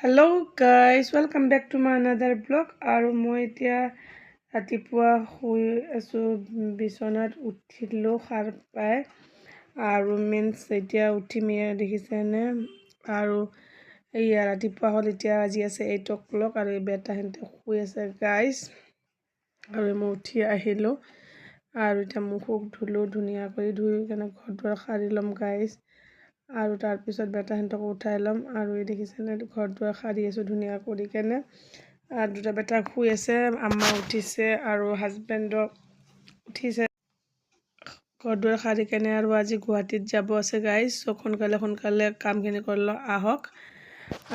Hello guys, welcome back to my another vlog. আৰু মই এতিয়া ৰাতিপুৱা শুই আছোঁ বিছনাত উঠিলোঁ সাৰ পাই আৰু এতিয়া উঠিম দেখিছেনে আৰু এয়া ৰাতিপুৱা হ'ল এতিয়া আজি আছে 8 o'clock আৰু এই বেটাহঁতে শুই আছে গাইজ আৰু মই উঠি আহিলোঁ আৰু এতিয়া মুখ ধুলোঁ ধুনীয়া কৰি ধুই কেনে ঘৰ দুৱাৰ সাৰি ল'ম গাইজ আৰু তাৰপিছত বেটাহঁতক উঠাই ল'ম আৰু এই দেখিছেনে ঘৰ দুৱাৰ সাৰি আছোঁ ধুনীয়া কৰি কেনে আৰু দুটা বেটা শুই আছে আম্মা উঠিছে আৰু হাজবেণ্ডক উঠিছে ঘৰ দুৱাৰ সাৰি কেনে আৰু আজি গুৱাহাটীত যাব আছে গাইজ চব সোনকালে কামখিনি কৰি লওঁ আহক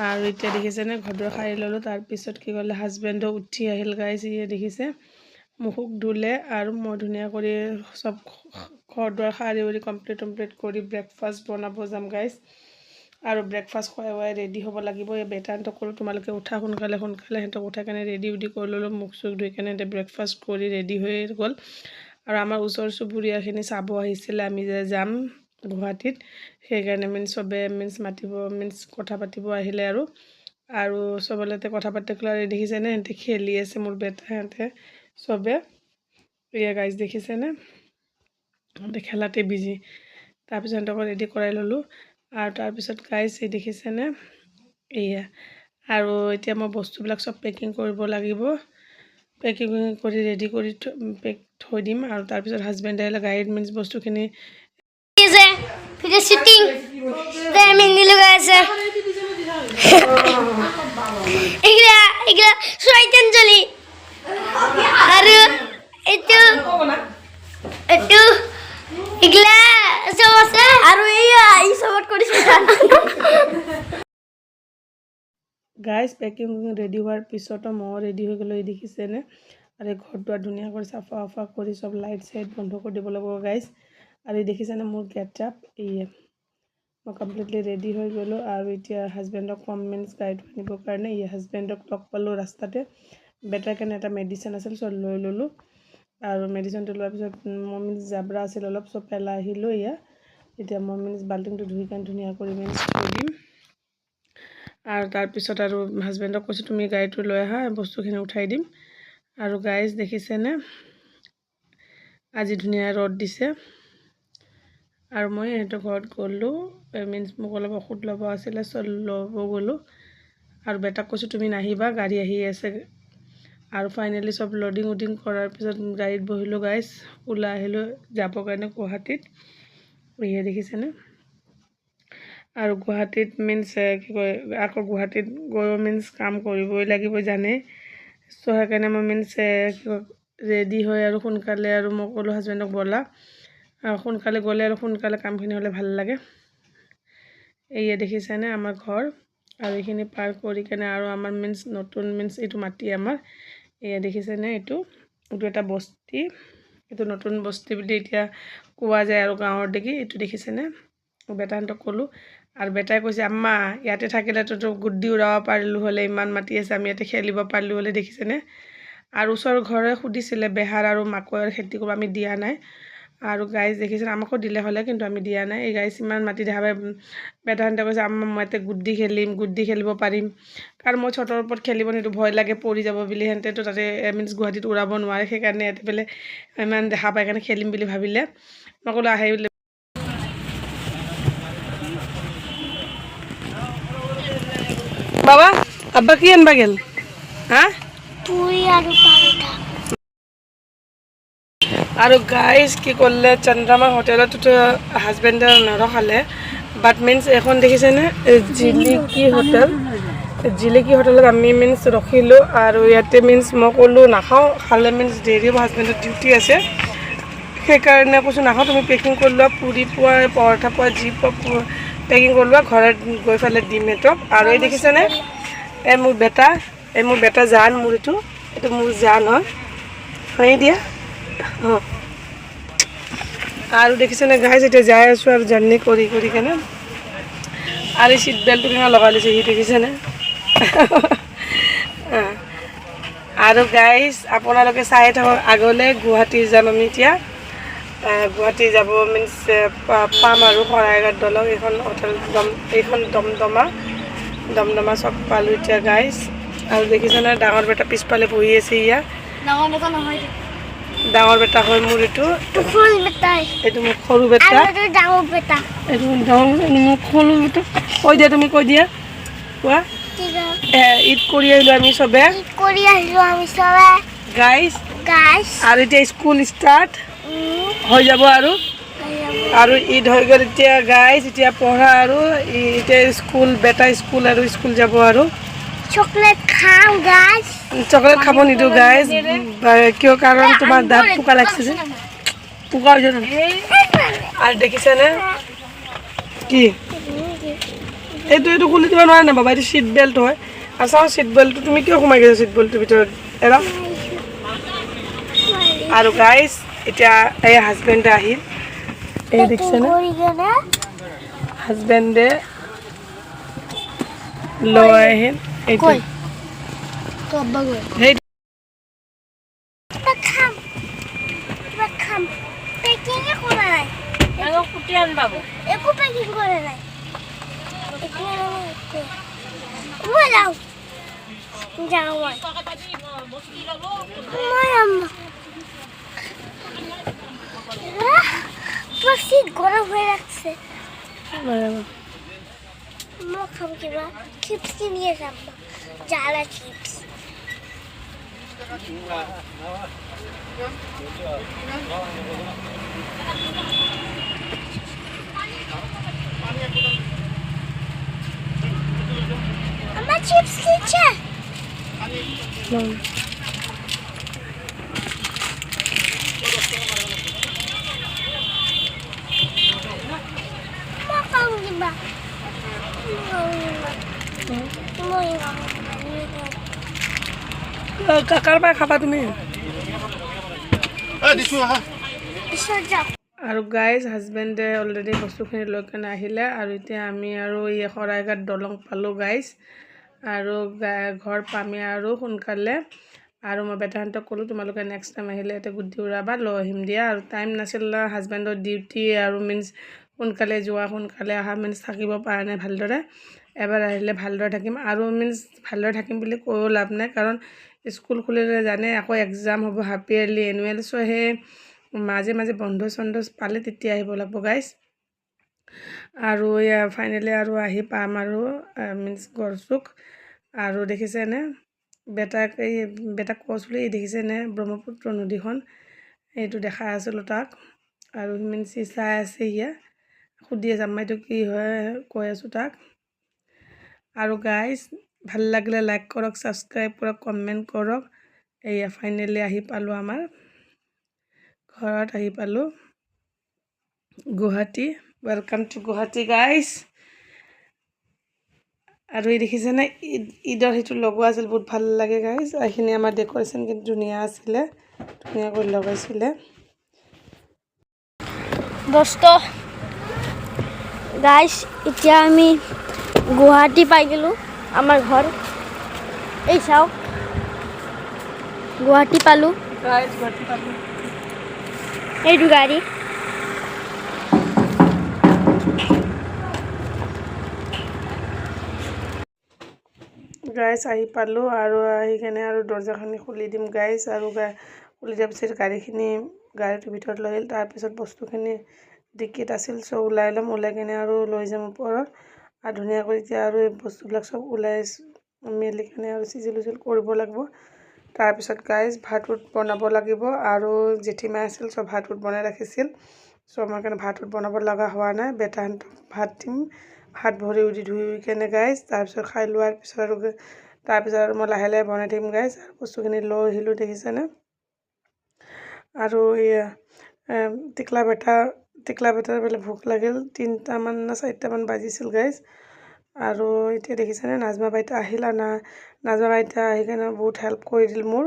আৰু এতিয়া দেখিছেনে ঘৰ দুৱাৰ সাৰি ল'লোঁ তাৰপিছত কি ক'লে হাজবেণ্ডক উঠি আহিল গাইজ দেখিছে মুখ ধুলে আৰু মই ধুনীয়া কৰি চব ঘৰ দুৱাৰ সাৰি উৰি কমপ্লিট কৰি ব্ৰেকফাষ্ট বনাব যাম গাইজ আৰু ব্ৰেকফাষ্ট খুৱাই ৰেডি হ'ব লাগিব এই বেটাহঁতক ক'লোঁ তোমালোকে উঠা সোনকালে সিহঁতক উঠাই কেনে ৰেডি কৰি ল'লোঁ মুখ চুখ ধুই কেনে ব্ৰেকফাষ্ট কৰি ৰেডি হৈ গ'ল আৰু আমাৰ ওচৰ চুবুৰীয়াখিনি চাব আহিছিলে আমি যে যাম গুৱাহাটীত সেইকাৰণে চবে মাতিব কথা পাতিব আহিলে আৰু চবলৈতে কথা পাতি পেলাই দেখিছেনে সিহঁতে খেলি আছে মোৰ বেটাহঁতে চবে এয়া গাইজ দেখিছেনে সিহঁতে খেলাতে বিজি তাৰপিছত সিহঁতক ৰেডি কৰাই ল'লোঁ আৰু তাৰপিছত গাইজ দেখিছেনে এয়া আৰু এতিয়া মই বস্তুবিলাক চব পেকিং কৰিব লাগিব পেকিং কৰি ৰেডি কৰি থৈ দিম আৰু তাৰপিছত হাজবেণ্ডে আহিলে গাড়ীত বস্তুখিনি গাইজ পেকিং ৰেডি হোৱাৰ পিছতো মই ৰেডি হৈ গ'লোঁ দেখিছেনে আৰু ঘৰ দুৱাৰ ধুনীয়া কৰি চাফা কৰি চব লাইট চাইট বন্ধ কৰি দিব লাগিব গাইজ আৰু দেখিছেনে মোৰ গেটআপ মই কমপ্লিটলি ৰেডি হৈ গ'লোঁ আৰু এতিয়া হাজবেণ্ডক কম গাড়ীটো আনিবৰ কাৰণে হাজবেণ্ডক লগ পালোঁ ৰাস্তাতে বেটাৰ কাৰণে এটা মেডিচিন আছিল চব লৈ ল'লোঁ আৰু মেডিচিনটো লোৱাৰ পিছত মই জাবৰা আছিল অলপ চব পেলাই আহিলোঁ এতিয়া মই বাল্টিংটো ধুই কাৰণে ধুনীয়া কৰি থৈ দিম আৰু তাৰপিছত আৰু হাজবেণ্ডক কৈছোঁ তুমি গাড়ীটো লৈ আহা বস্তুখিনি উঠাই দিম আৰু গাইজ দেখিছেনে আজি ধুনীয়া ৰ'দ দিছে আৰু মই সিহঁতৰ ঘৰত গ'লোঁ মোক অলপ ঔষধ ল'ব আছিলে চব ল'ব গ'লোঁ আৰু বেটাক কৈছোঁ তুমি নাহিবা গাড়ী আহি আছে আৰু ফাইনেলি চব লোডিং কৰাৰ পিছত গাড়ীত বহিলোঁ গাইজ ওলাই আহিলোঁ যাবৰ কাৰণে গুৱাহাটীত দেখিছেনে আৰু গুৱাহাটীত কি কয় আকৌ গুৱাহাটীত গৈ কাম কৰিবই লাগিব জানে চ' সেইকাৰণে মই কি কয় ৰেডি হৈ আৰু সোনকালে আৰু মই ক'লোঁ হাজবেণ্ডক ব'লা সোনকালে গ'লে আৰু সোনকালে কামখিনি হ'লে ভাল লাগে দেখিছেনে আমাৰ ঘৰ আৰু এইখিনি পাৰ কৰি কেনে আৰু আমাৰ নতুন এইটো মাটি আমাৰ দেখিছেনে এইটো এটা বস্তি এইটো নতুন বস্তি বুলি এতিয়া কোৱা যায় আৰু গাঁৱৰ দেখি এইটো দেখিছেনে বেটাহঁতক ক'লোঁ আৰু বেটাই কৈছে আম্মা ইয়াতে থাকিলেতো গুড্ডি উৰাব পাৰিলোঁ হ'লে ইমান মাতি আছে আমি ইয়াতে খেলিব পাৰিলোঁ হ'লে দেখিছেনে আৰু ওচৰৰ ঘৰে সুধিছিলে বেহাৰ আৰু মাকৈ খেতি কৰিব আমি দিয়া নাই আৰু গাইজ দেখিছেনে আমাকো দিলে হ'লে কিন্তু আমি দিয়া নাই এই গাইজ ইমান মাটি দেখা পাই বেটাহঁতে কৈছে আম্মা মই ইয়াতে গুড্ডি খেলিব পাৰিম কাৰণ মই ছটৰ ওপৰত খেলিব নিদিওঁ ভয় লাগে পৰি যাব বুলি সিহঁতেতো তাতে গুৱাহাটীত উৰাব নোৱাৰে সেইকাৰণে ইয়াতে পেলাই ইমান দেখা পাই কাৰণে খেলিম বুলি ভাবিলে মই ক'লোঁ আহি বাবা আব্বা কি আনবা গেল হা আৰু গাইজ কি কৰিলে চন্দ্ৰমা হোটেলতো হাজবেণ্ডে নৰখালে বাট এখন দেখিছেনে জিলিকি হোটেলত আমি ৰখিলোঁ আৰু ইয়াতে মই ক'লোঁ নাখাওঁ খালে দেৰি হ'ব হাজবেণ্ডৰ ডিউটি আছে সেইকাৰণে কৈছোঁ নাখাওঁ তুমি পেকিং কৰি লোৱা পুৰি পোৱা পৰঠা পোৱা যি পোৱা পেকিং কৰি লোৱা ঘৰত গৈ পেলাই দিম সিহঁতক আৰু দেখিছেনে মোৰ বেটা জান এইটো মোৰ জান হয় দিয়া আৰু দেখিছেনে গাইজ এতিয়া যাই আছোঁ আৰু জাৰ্ণি কৰি কেনে আৰু এই চিট বেল্টটো কেনে লগাই লৈছে দেখিছেনে আৰু গাইজ আপোনালোকে চাই থাকক আগলৈ গুৱাহাটী যাম আমি এতিয়া গুৱাহাটী যাব পাম আৰু শৰাইঘাট দলং এইখন হোটেল এইখন দমদমা দমদমা চক পালোঁ এতিয়া গাইজ আৰু দেখিছেনে ডাঙৰ বেটা পিছফালে বহি আছে ইয়া ডাঙৰ বেটা হয় মোৰ এইটো এইটো মোৰ সৰু বেটা এইটো মোৰ সৰু বেটা কৈ দিয়া তুমি কৈ দিয়া কোৱা ঈদ কৰি আহিলোঁ আমি চবে গাইজ আৰু এতিয়া স্কুল ষ্টাৰ্ট হৈ যাব আৰু ঈদ হৈ গ'ল এতিয়া গাইজ এতিয়া পঢ়া আৰু এতিয়া স্কুল বেটা স্কুল আৰু স্কুল যাব আৰু চকলেট খাব নিদিওঁ গাইজ কিয় কাৰণ তোমাৰ দাঁত পোকা লাগিছে যে পোকা হৈছে আৰু দেখিছেনে কি এইটো খুলি দিব নোৱাৰে না বাবা এইটো চিট বেল্ট হয় আৰু চাওঁ চিট বেল্টটো তুমি কিয় সোমাই গৈছা চিট বেল্টটোৰ ভিতৰত এৰা আৰু গাইজ এতিয়া এই হাজবেণ্ডে আহিল এই দেখিছেনে হাজবেণ্ডে লৈ আহিল এইটো গরম হয়ে রাখছে খাবো কিবা চিপস কিনিয়ে যাবো জ্বালা চিপস আমার চিপস কিনছে কাকাৰ পৰা খাবা তুমি আৰু গাইজ হাজবেণ্ডে অলৰেডি বস্তুখিনি লৈ কেনে আহিলে আৰু এতিয়া আমি আৰু এই শৰাইঘাট দলং পালোঁ গাইজ আৰু ঘৰ পামেই আৰু সোনকালে আৰু মই বেটাহঁতক ক'লোঁ তোমালোকে নেক্সট টাইম আহিলে ইয়াতে গুটি উৰাবা লৈ আহিম দিয়া আৰু টাইম নাছিল হাজবেণ্ডৰ ডিউটি আৰু মিনছ সোনকালে যোৱা সোনকালে অহা মিনছ থাকিব পৰা নাই ভালদৰে এবাৰ আহিলে ভালদৰে থাকিম আৰু মিনছ ভালদৰে থাকিম বুলি কৈও লাভ নাই কাৰণ স্কুল খুলিলে জানে আকৌ এক্সাম হ'ব হাফ ইয়াৰলি এনুৱেল চ' সেই মাজে মাজে বন্ধ চন্ধ পালে তেতিয়া আহিব লাগিব গাইজ আৰু এয়া ফাইনেলি আৰু আহি পাম আৰু মিনছ গড়চুক আৰু দেখিছেনে বেটাক কৈছিলোঁ এই দেখিছেনে ব্ৰহ্মপুত্ৰ নদীখন এইটো দেখাই আছিলোঁ তাক আৰু মিনছ চাই আছে ইয়া সুধি আছে আম্মাইটো কি হয় কৈ আছোঁ তাক আৰু গাইজ ভাল লাগিলে লাইক কৰক ছাবস্ক্ৰাইব কৰক কমেণ্ট কৰক এয়া ফাইনেলি আহি পালোঁ আমাৰ ঘৰত আহি পালোঁ Guwahati welcome to Guwahati guys আৰু এই দেখিছেনে ঈদৰ সেইটো লগোৱা আছিল বহুত ভাল লাগে গাইজ এইখিনি আমাৰ ডেক'ৰেশ্যন কিন্তু ধুনীয়া আছিলে ধুনীয়াকৈ লগাইছিলে দোস্ত গাইজ এতিয়া আমি গুৱাহাটী পাই গেলোঁ আমাৰ ঘৰ এই চাওক গুৱাহাটী পালোঁ এইটো গাড়ী গাইজ আহি পালোঁ আৰু আহি কেনে আৰু দৰ্জাখিনি খুলি দিম গাইজ আৰু খুলি দিয়াৰ পিছত গাড়ীটোৰ ভিতৰত লৈ আহিল তাৰপিছত বস্তুখিনি ডিকিত আছিল চ' ওলাই ল'ম ওলাই কিনে আৰু লৈ যাম ওপৰত আৰু ধুনীয়াকৈ এতিয়া আৰু এই বস্তুবিলাক চব ওলাই মেলি কিনে আৰু চিজিল কৰিব লাগিব তাৰপিছত গাইজ ভাত বনাব লাগিব আৰু জেঠীমাই আছিল চব ভাত বনাই ৰাখিছিল চ' আমাৰ কাৰণে ভাত বনাব লগা হোৱা নাই বেটাহঁতক ভাত দিম ভাত ভৰি উঠি ধুই কেনে গাইজ তাৰপিছত খাই লোৱাৰ পিছত আৰু মই লাহে লাহে বনাই থাকিম গাইজ আৰু বস্তুখিনি লৈ আহিলোঁ দেখিছেনে আৰু এয়া টিকলা বেটাৰ বোলে ভোক লাগিল 3টামান না 4টামান বাজিছিল গাইজ আৰু এতিয়া দেখিছেনে নাজমা বাইতা আহিল আৰু নাজমা বাইতা আহি কেনে বহুত হেল্প কৰি দিল মোৰ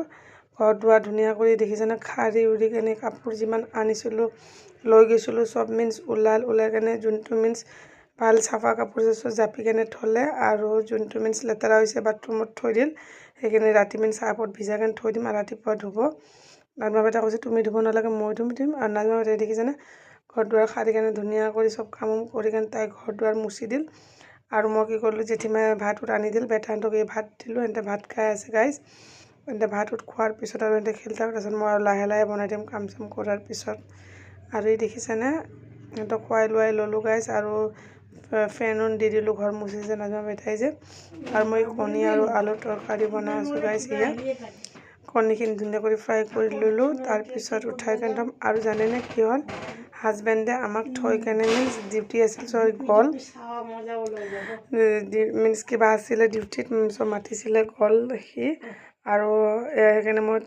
ঘৰ দুৱাৰ ধুনীয়া কৰি দেখিছেনে খাৰি উৰি কেনে কাপোৰ যিমান আনিছিলোঁ লৈ গৈছিলোঁ চব মিনছ ওলাই কেনে যোনটো মিনছ ভাল চাফা কাপোৰ জাপি কেনে থ'লে আৰু যোনটো মিনছ লেতেৰা হৈছে বাথৰুমত থৈ দিল সেইখিনি ৰাতি মিনছ চাৰ্ফত ভিজাই কেনে থৈ দিম আৰু ৰাতিপুৱা ধুব নাজমা বাইতা কৈছে তুমি ধুব নালাগে মই ধুম আৰু নাজমা বাইতাই দেখিছেনে ঘৰ দুৱাৰ সাৰি কেনে ধুনীয়া কৰি চব কাম কৰি কেনে তাই ঘৰ দুৱাৰ মুচি দিল আৰু মই কি কৰিলোঁ জেঠীমাই ভাতত আনি দিল বেটাহঁতক এই ভাত দিলোঁ এহেঁতে ভাত খাই আছে গাইজ এহেঁতে ভাতত খোৱাৰ পিছত আৰু এহেঁতে খেলি থাকক তাৰপিছত মই আৰু লাহে লাহে বনাই দিম কাম চাম কৰাৰ পিছত আৰু এই দেখিছেনে সিহঁতক খুৱাই লোৱাই ল'লোঁ গাইজ আৰু ফেনো দি দিলোঁ ঘৰ মুচিছে নাজমা বেটাই যে আৰু মই কণী আৰু আলু তৰকাৰী বনাই আছোঁ গাইজ ইয়াত কণীখিনি ধুনীয়া কৰি ফ্ৰাই কৰি ল'লোঁ তাৰপিছত উঠাই কেনে থ'ম আৰু জানেনে কি হ'ল হাজবেণ্ডে আমাক থৈ কেনে মিনছ ডিউটি আছিল চ' গ'ল মিনছ কিবা আছিলে ডিউটিত চ' মাতিছিলে গ'ল সি আৰু সেইকাৰণে মই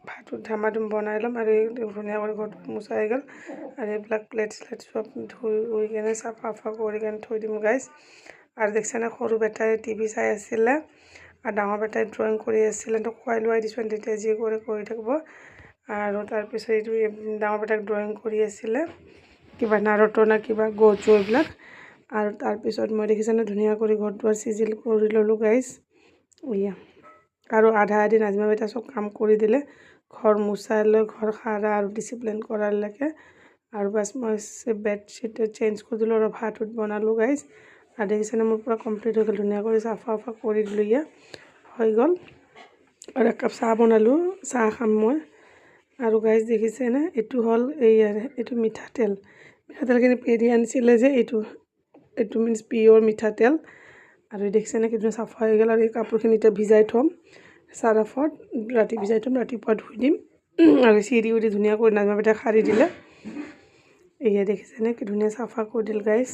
ভাতটো ধামাধুম বনাই ল'ম আৰু ধুনীয়া কৰি ঘৰটো মোচা হৈ গ'ল আৰু এইবিলাক প্লেট শ্লেট চব ধুই কেনে চাফা কৰি কেনে থৈ দিম গাইজ আৰু দেখিছেনে সৰু বেটাই টিভি চাই আছিলে আৰু ডাঙৰ বেটাই ড্ৰয়িং কৰি আছিলে তো খুৱাই লোৱাই দিছোঁ তেতিয়া যি কৰি থাকিব আৰু তাৰপিছত এইটো ডাঙৰ বেটাক ড্ৰয়িং কৰি আছিলে কিবা নাৰুতো না কিবা গজু এইবিলাক আৰু তাৰপিছত মই দেখিছেনে ধুনীয়া কৰি ঘৰ দুৱাৰ চিজিল কৰি ল'লোঁ গাইজ এয়া আৰু আধা আধি নাজমা বেটা চব কাম কৰি দিলে ঘৰ মোচাই লৈ ঘৰ সাৰা আৰু ডিচিপ্লিন কৰালৈকে আৰু বাছ মই বেডশ্বীট চেঞ্জ কৰি দিলোঁ আৰু ভাতত বনালোঁ গাইজ আৰু দেখিছেনে মোৰ পূৰা কমপ্লিট হৈ গ'ল ধুনীয়া কৰি চাফা কৰি দিলোঁ ইয়া হৈ গ'ল আৰু একাপ চাহ বনালোঁ চাহ খাম মই আৰু গাইজ দেখিছেনে এইটো হ'ল এইটো মিঠাতেলখিনি পেৰি আনিছিলে যে এইটো মিনছ পিয়'ৰ মিঠাতেল আৰু দেখিছেনে কিমান চাফা হৈ গ'ল আৰু এই কাপোৰখিনি এতিয়া ভিজাই থ'ম চাৰ্ফত ৰাতি ভিজাই থ'ম ৰাতিপুৱা ধুই দিম আৰু চিৰি উৰি ধুনীয়া কৰি নাজমা বেটাই সাৰি দিলে এয়া দেখিছেনে কি ধুনীয়া চাফা কৰি দিল গাইজ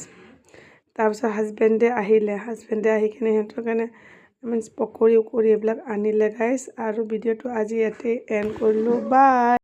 তাৰপিছত হাজবেণ্ডে আহি কিনে সিহঁতৰ কাৰণে মিনছ পকৰি উকৰি এইবিলাক আনিলে গাইজ আৰু ভিডিঅ'টো আজি ইয়াতে এণ্ড কৰিলোঁ বাই।